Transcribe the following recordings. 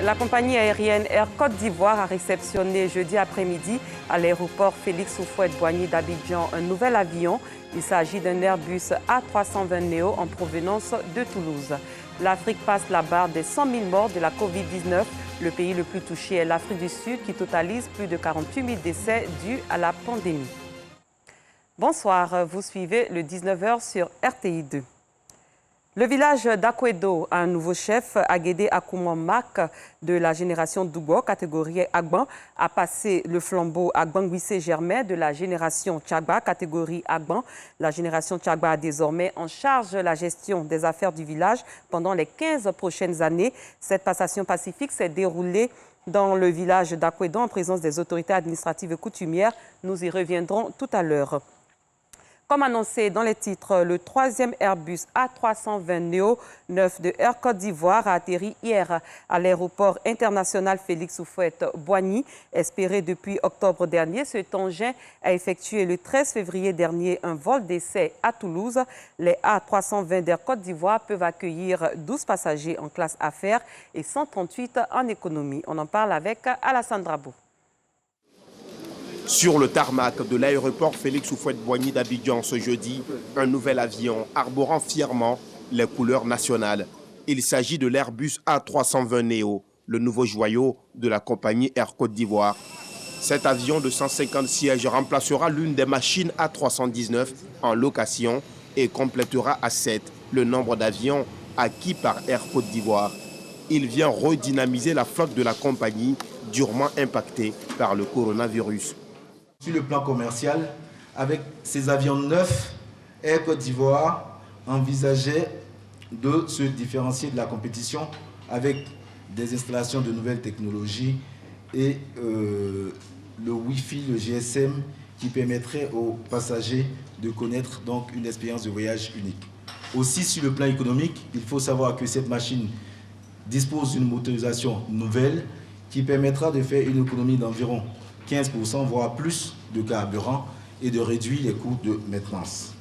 La compagnie aérienne Air Côte d'Ivoire a réceptionné jeudi après-midi à l'aéroport Félix Houphouët-Boigny d'Abidjan un nouvel avion. Il s'agit d'un Airbus A320neo en provenance de Toulouse. L'Afrique passe la barre des 100 000 morts de la Covid-19. Le pays le plus touché est l'Afrique du Sud qui totalise plus de 48 000 décès dus à la pandémie. Bonsoir, vous suivez le 19h sur RTI2. Le village d'Akwedo a un nouveau chef, Aguédé Akouman Mak, de la génération Doubo, catégorie Agban, a passé le flambeau à Gbangwissé Germain de la génération Tchagba, catégorie Agban. La génération Tchagba a désormais en charge la gestion des affaires du village pendant les 15 prochaines années. Cette passation pacifique s'est déroulée dans le village d'Akwedo en présence des autorités administratives et coutumières. Nous y reviendrons tout à l'heure. Comme annoncé dans les titres, le troisième Airbus A320neo 9 de Air Côte d'Ivoire a atterri hier à l'aéroport international Félix Houphouët-Boigny. Espéré depuis octobre dernier, cet engin a effectué le 13 février dernier un vol d'essai à Toulouse. Les A320 d'Air Côte d'Ivoire peuvent accueillir 12 passagers en classe affaires et 138 en économie. On en parle avec Alassane Drabo. Sur le tarmac de l'aéroport Félix Houphouët-Boigny d'Abidjan ce jeudi, un nouvel avion arborant fièrement les couleurs nationales. Il s'agit de l'Airbus A320neo, le nouveau joyau de la compagnie Air Côte d'Ivoire. Cet avion de 150 sièges remplacera l'une des machines A319 en location et complétera à 7 le nombre d'avions acquis par Air Côte d'Ivoire. Il vient redynamiser la flotte de la compagnie durement impactée par le coronavirus. Sur le plan commercial, avec ces avions neufs, Air Côte d'Ivoire envisageait de se différencier de la compétition avec des installations de nouvelles technologies et le Wi-Fi, le GSM, qui permettrait aux passagers de connaître donc une expérience de voyage unique. Aussi, sur le plan économique, il faut savoir que cette machine dispose d'une motorisation nouvelle qui permettra de faire une économie d'environ 15%, voire plus de carburant et de réduire les coûts de maintenance.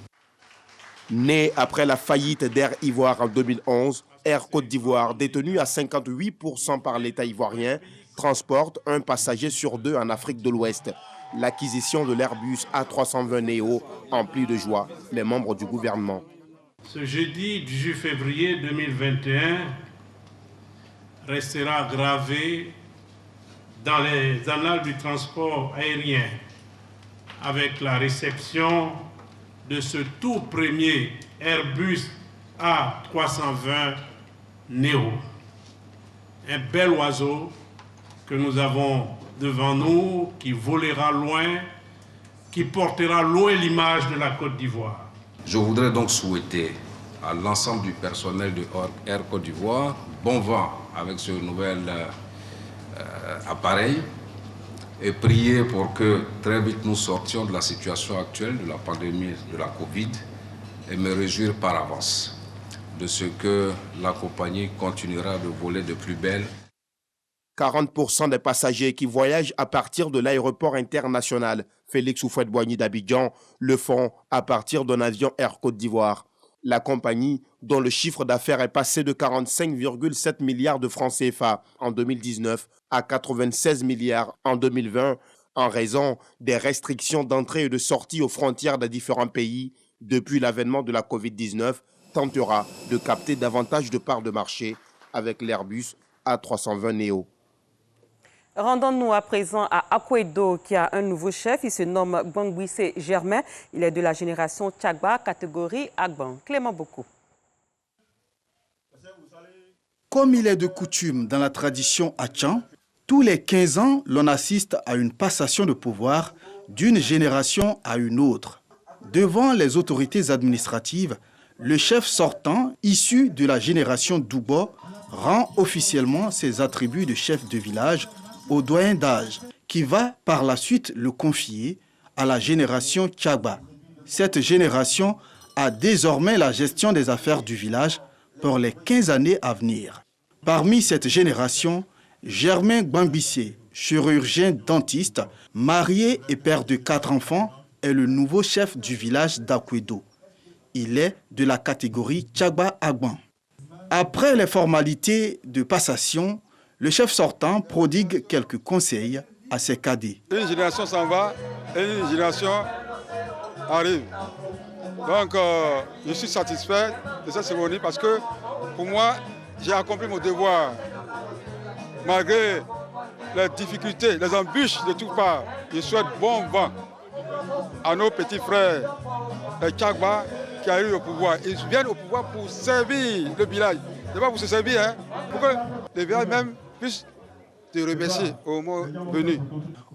Né après la faillite d'Air Ivoire en 2011, Air Côte d'Ivoire, détenu à 58% par l'État ivoirien, transporte un passager sur 2 en Afrique de l'Ouest. L'acquisition de l'Airbus A320neo emplit de joie les membres du gouvernement. Ce jeudi 18 février 2021 restera gravé dans les annales du transport aérien avec la réception de ce tout premier Airbus A320neo. Un bel oiseau que nous avons devant nous, qui volera loin, qui portera loin l'image de la Côte d'Ivoire. Je voudrais donc souhaiter à l'ensemble du personnel de Air Côte d'Ivoire bon vent avec ce nouvel appareil et prier pour que très vite nous sortions de la situation actuelle de la pandémie de la Covid et me réjouir par avance de ce que la compagnie continuera de voler de plus belle. 40% des passagers qui voyagent à partir de l'aéroport international Félix Houphouët-Boigny d'Abidjan le font à partir d'un avion Air Côte d'Ivoire. La compagnie, dont le chiffre d'affaires est passé de 45,7 milliards de francs CFA en 2019 à 96 milliards en 2020, en raison des restrictions d'entrée et de sortie aux frontières des différents pays depuis l'avènement de la Covid-19, tentera de capter davantage de parts de marché avec l'Airbus A320neo. Rendons-nous à présent à Akwedo qui a un nouveau chef. Il se nomme Gbangwissé Germain. Il est de la génération Tchagba, catégorie Agban. Clément Boko. Comme il est de coutume dans la tradition Achan, tous les 15 ans, l'on assiste à une passation de pouvoir d'une génération à une autre. Devant les autorités administratives, le chef sortant, issu de la génération Doubo, rend officiellement ses attributs de chef de village au doyen d'âge, qui va par la suite le confier à la génération Tchagba. Cette génération a désormais la gestion des affaires du village pour les 15 années à venir. Parmi cette génération, Germain Gbangwissé, chirurgien dentiste, marié et père de 4 enfants, est le nouveau chef du village d'Akwedo. Il est de la catégorie Tchagba Agban. Après les formalités de passation, Le chef sortant prodigue quelques conseils à ses cadets. Une génération s'en va et une génération arrive. Donc, je suis satisfait de cette cérémonie parce que, pour moi, j'ai accompli mon devoir. Malgré les difficultés, les embûches de toutes parts, je souhaite bon vent à nos petits frères, les Tchagba, qui arrivent au pouvoir. Ils viennent au pouvoir pour servir le village. Ce n'est pas pour se servir, hein, pour que le village même puisse te remercier au moment venu.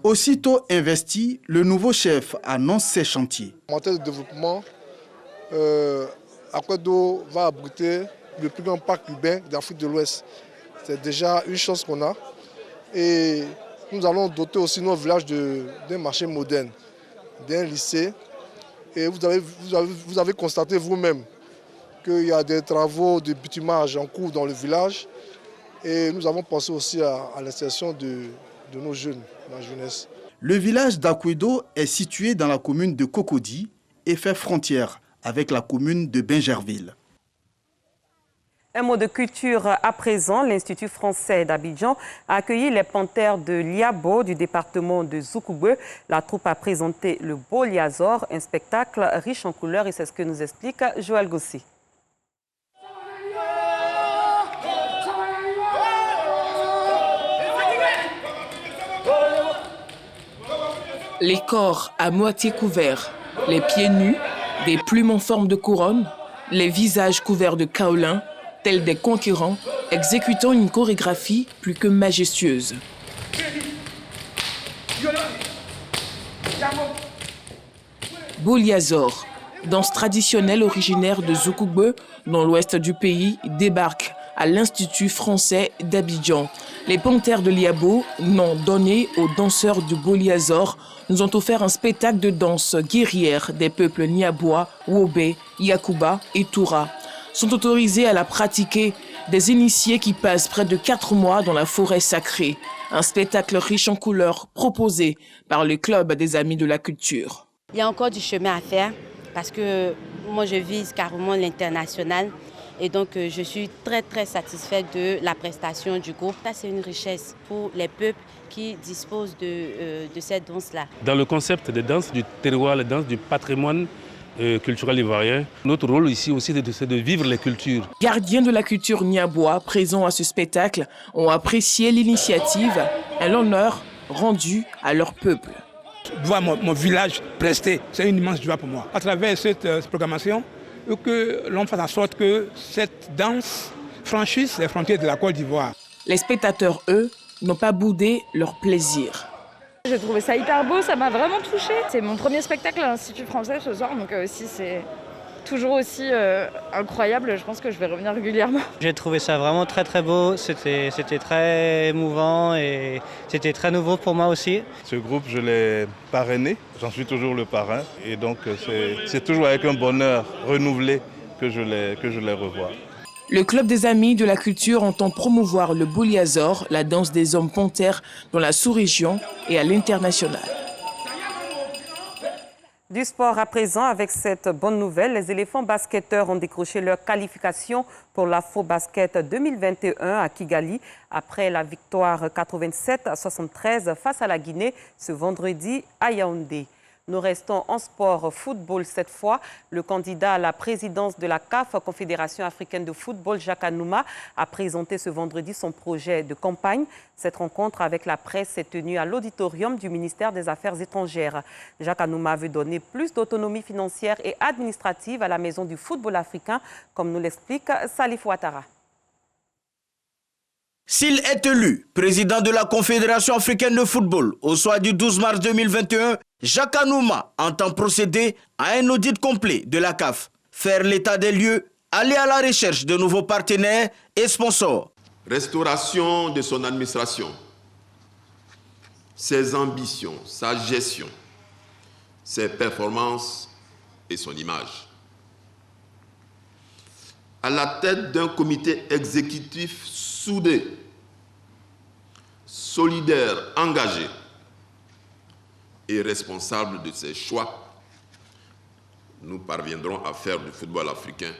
Aussitôt investi, le nouveau chef annonce ses chantiers. En termes de développement, Akodo va abriter le plus grand parc urbain d'Afrique de l'Ouest. C'est déjà une chance qu'on a. Et nous allons doter aussi nos villages d'un marché moderne, d'un lycée. Et vous avez constaté vous-même qu'il y a des travaux de bitumage en cours dans le village. Et nous avons pensé aussi à l'insertion de nos jeunes, la jeunesse. Le village d'Akwedo est situé dans la commune de Cocody et fait frontière avec la commune de Bingerville. Un mot de culture à présent. L'Institut français d'Abidjan a accueilli les panthères de Liabo du département de Zoukoubeu. La troupe a présenté le Boliazor, un spectacle riche en couleurs, et c'est ce que nous explique Joël Gossi. Les corps à moitié couverts, les pieds nus, des plumes en forme de couronne, les visages couverts de kaolin, tels des concurrents, exécutant une chorégraphie plus que majestueuse. Boliazor, danse traditionnelle originaire de Zoukoubeu, dans l'ouest du pays, débarque à l'Institut français d'Abidjan. Les panthères de Liabo, nom donné aux danseurs du Boliazor, nous ont offert un spectacle de danse guerrière des peuples Niabois, Wobé, Yakuba et Toura. Sont autorisés à la pratiquer des initiés qui passent près de 4 mois dans la forêt sacrée. Un spectacle riche en couleurs proposé par le Club des Amis de la Culture. Il y a encore du chemin à faire parce que moi je vise carrément l'international et donc je suis très satisfaite de la prestation du groupe. Ça c'est une richesse pour les peuples qui disposent de cette danse-là. Dans le concept de danse du terroir, la danse du patrimoine culturel ivoirien. Notre rôle ici aussi, c'est de vivre les cultures. Gardiens de la culture niabois présents à ce spectacle ont apprécié l'initiative et l'honneur rendu à leur peuple. Voir mon village prester, c'est une immense joie pour moi. À travers cette programmation, que l'on fasse en sorte que cette danse franchisse les frontières de la Côte d'Ivoire. Les spectateurs, eux, n'ont pas boudé leur plaisir. J'ai trouvé ça hyper beau, ça m'a vraiment touchée. C'est mon premier spectacle à l'Institut français ce soir, donc aussi c'est toujours aussi incroyable. Je pense que je vais revenir régulièrement. J'ai trouvé ça vraiment très beau, c'était très émouvant et c'était très nouveau pour moi aussi. Ce groupe, je l'ai parrainé, j'en suis toujours le parrain et donc c'est toujours avec un bonheur renouvelé que je les revois. Le Club des Amis de la Culture entend promouvoir le Boliazor, la danse des hommes panthères, dans la sous-région et à l'international. Du sport à présent, avec cette bonne nouvelle, les éléphants basketteurs ont décroché leur qualification pour l'Afro-Basket 2021 à Kigali après la victoire 87-73 face à la Guinée ce vendredi à Yaoundé. Nous restons en sport football cette fois. Le candidat à la présidence de la CAF, Confédération africaine de football, Jacques Anouma, a présenté ce vendredi son projet de campagne. Cette rencontre avec la presse s'est tenue à l'auditorium du ministère des Affaires étrangères. Jacques Anouma veut donner plus d'autonomie financière et administrative à la maison du football africain, comme nous l'explique Salif Ouattara. S'il est élu président de la Confédération africaine de football au soir du 12 mars 2021, Jacques Anouma entend procéder à un audit complet de la CAF, faire l'état des lieux, aller à la recherche de nouveaux partenaires et sponsors. Restauration de son administration, ses ambitions, sa gestion, ses performances et son image. À la tête d'un comité exécutif soudé, solidaire, engagé et responsable de ses choix, nous parviendrons à faire du football africain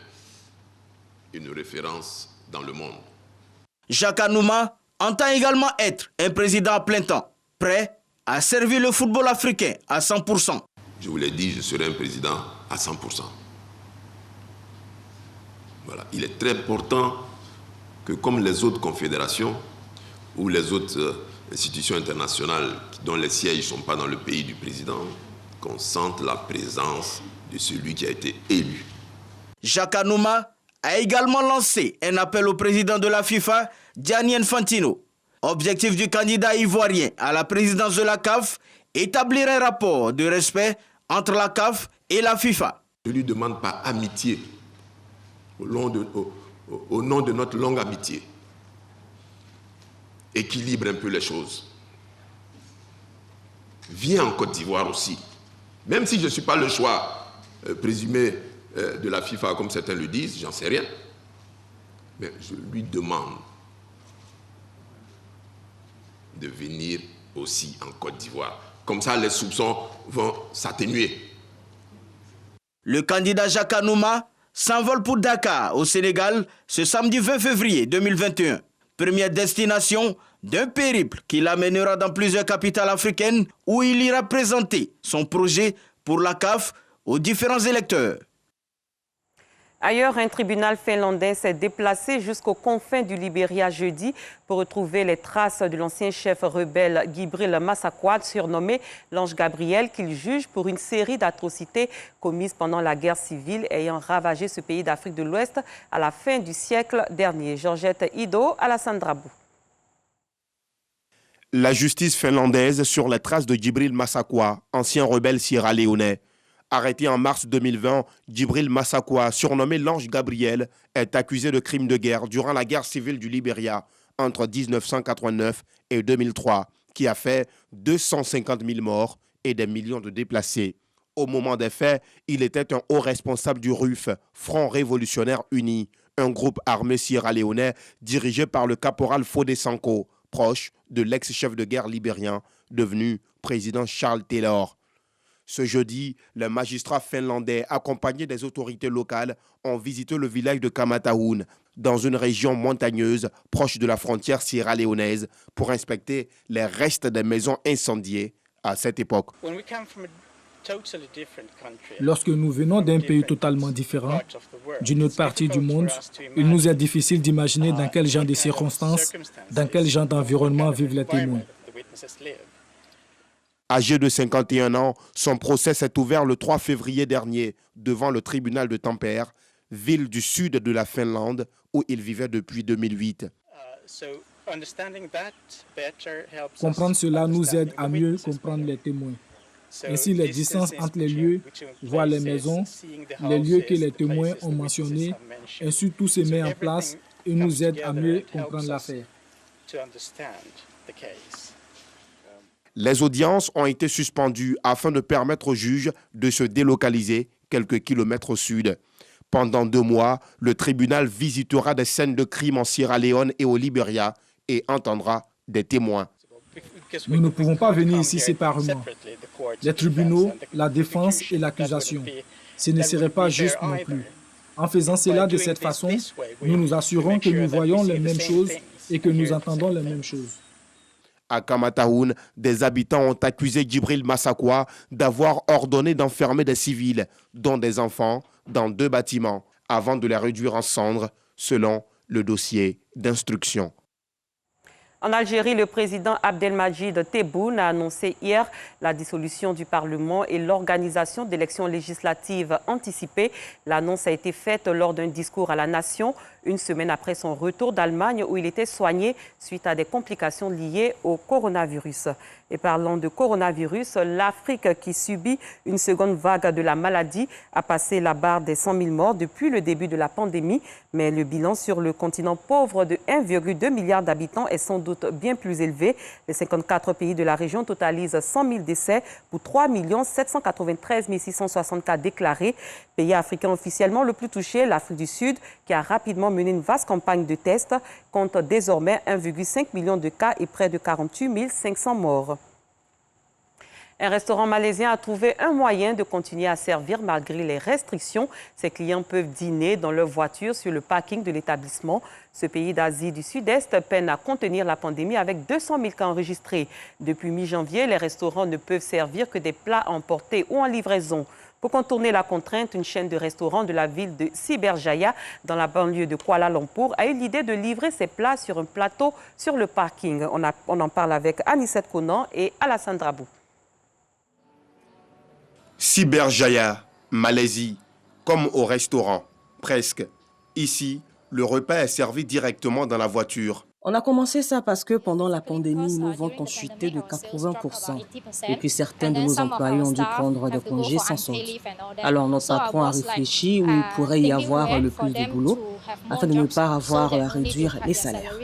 une référence dans le monde. Jacques Anouma entend également être un président à plein temps, prêt à servir le football africain à 100%. Je vous l'ai dit, je serai un président à 100%. Voilà. Il est très important que, comme les autres confédérations ou les autres institutions internationales dont les sièges ne sont pas dans le pays du président, qu'on sente la présence de celui qui a été élu. Jacques Anouma a également lancé un appel au président de la FIFA, Gianni Infantino. Objectif du candidat ivoirien à la présidence de la CAF, établir un rapport de respect entre la CAF et la FIFA. Je ne lui demande pas amitié au nom de notre longue amitié. Équilibre un peu les choses. Viens en Côte d'Ivoire aussi. Même si je ne suis pas le choix présumé de la FIFA, comme certains le disent, j'en sais rien. Mais je lui demande de venir aussi en Côte d'Ivoire. Comme ça, les soupçons vont s'atténuer. Le candidat Jacques Anouma s'envole pour Dakar, au Sénégal, ce samedi 20 février 2021. Première destination d'un périple qui l'amènera dans plusieurs capitales africaines où il ira présenter son projet pour la CAF aux différents électeurs. Ailleurs, un tribunal finlandais s'est déplacé jusqu'aux confins du Libéria jeudi pour retrouver les traces de l'ancien chef rebelle Djibril Massaquad, surnommé l'Ange Gabriel, qu'il juge pour une série d'atrocités commises pendant la guerre civile ayant ravagé ce pays d'Afrique de l'Ouest à la fin du siècle dernier. Georgette Ido, Alassane Drabou. La justice finlandaise sur les traces de Djibril Massaquad, ancien rebelle sierra-léonais. Arrêté en mars 2020, Djibril Massaquad, surnommé l'Ange Gabriel, est accusé de crimes de guerre durant la guerre civile du Libéria entre 1989 et 2003, qui a fait 250 000 morts et des millions de déplacés. Au moment des faits, il était un haut responsable du RUF, Front Révolutionnaire Uni, un groupe armé sierra-léonais dirigé par le caporal Fodé Sanko, proche de l'ex-chef de guerre libérien, devenu président Charles Taylor. Ce jeudi, les magistrats finlandais, accompagnés des autorités locales, ont visité le village de Kamataoun, dans une région montagneuse proche de la frontière sierra-léonaise, pour inspecter les restes des maisons incendiées à cette époque. Lorsque nous venons d'un pays totalement différent, d'une autre partie du monde, il nous est difficile d'imaginer dans quel genre de circonstances, dans quel genre d'environnement vivent les témoins. Âgé de 51 ans, son procès s'est ouvert le 3 février dernier devant le tribunal de Tampere, ville du sud de la Finlande où il vivait depuis 2008. Comprendre cela nous aide à mieux comprendre les témoins. Ainsi, les distances entre les lieux, voire les maisons, les lieux que les témoins ont mentionnés, ainsi tout se met en place et nous aide à mieux comprendre l'affaire. Les audiences ont été suspendues afin de permettre aux juges de se délocaliser quelques kilomètres au sud. Pendant 2 mois, le tribunal visitera des scènes de crimes en Sierra Leone et au Libéria et entendra des témoins. Nous ne pouvons pas venir ici séparément. Les tribunaux, la défense et l'accusation, ce ne serait pas juste non plus. En faisant cela de cette façon, nous nous assurons que nous voyons les mêmes choses et que nous entendons les mêmes choses. À Kamataoun, des habitants ont accusé Djibril Massaquad d'avoir ordonné d'enfermer des civils, dont des enfants, dans 2 bâtiments, avant de les réduire en cendres, selon le dossier d'instruction. En Algérie, le président Abdelmadjid Tebboune a annoncé hier la dissolution du Parlement et l'organisation d'élections législatives anticipées. L'annonce a été faite lors d'un discours à la nation, une semaine après son retour d'Allemagne où il était soigné suite à des complications liées au coronavirus. Et parlant de coronavirus, l'Afrique qui subit une seconde vague de la maladie a passé la barre des 100 000 morts depuis le début de la pandémie. Mais le bilan sur le continent pauvre de 1,2 milliard d'habitants est sans doute bien plus élevé. Les 54 pays de la région totalisent 100 000 décès pour 3 793 660 cas déclarés. Pays africain officiellement le plus touché, l'Afrique du Sud, qui a rapidement mené une vaste campagne de tests, compte désormais 1,5 million de cas et près de 48 500 morts. Un restaurant malaisien a trouvé un moyen de continuer à servir malgré les restrictions. Ses clients peuvent dîner dans leur voiture sur le parking de l'établissement. Ce pays d'Asie du Sud-Est peine à contenir la pandémie avec 200 000 cas enregistrés. Depuis mi-janvier, les restaurants ne peuvent servir que des plats emportés ou en livraison. Pour contourner la contrainte, une chaîne de restaurants de la ville de Cyberjaya, dans la banlieue de Kuala Lumpur, a eu l'idée de livrer ses plats sur un plateau sur le parking. On en parle avec Anissette Conan et Alassane Drabou. Cyberjaya, Malaisie, comme au restaurant, presque. Ici, le repas est servi directement dans la voiture. On a commencé ça parce que pendant la pandémie, nos ventes ont chuté de 80%. Et puis certains de nos employés ont dû prendre des congés sans solde. Alors notre patron a réfléchi où il pourrait y avoir le plus de boulot afin de ne pas avoir à réduire les salaires.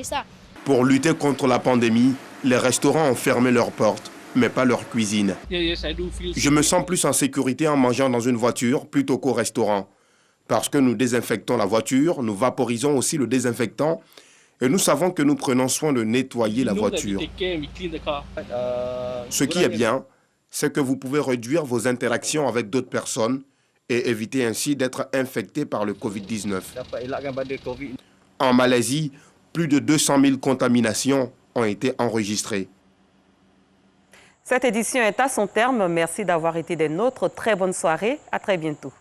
Pour lutter contre la pandémie, les restaurants ont fermé leurs portes, mais pas leur cuisine. Je me sens plus en sécurité en mangeant dans une voiture plutôt qu'au restaurant. Parce que nous désinfectons la voiture, nous vaporisons aussi le désinfectant et nous savons que nous prenons soin de nettoyer la voiture. Ce qui est bien, c'est que vous pouvez réduire vos interactions avec d'autres personnes et éviter ainsi d'être infecté par le Covid-19. En Malaisie, plus de 200 000 contaminations ont été enregistrées. Cette édition est à son terme. Merci d'avoir été des nôtres. Très bonne soirée. À très bientôt.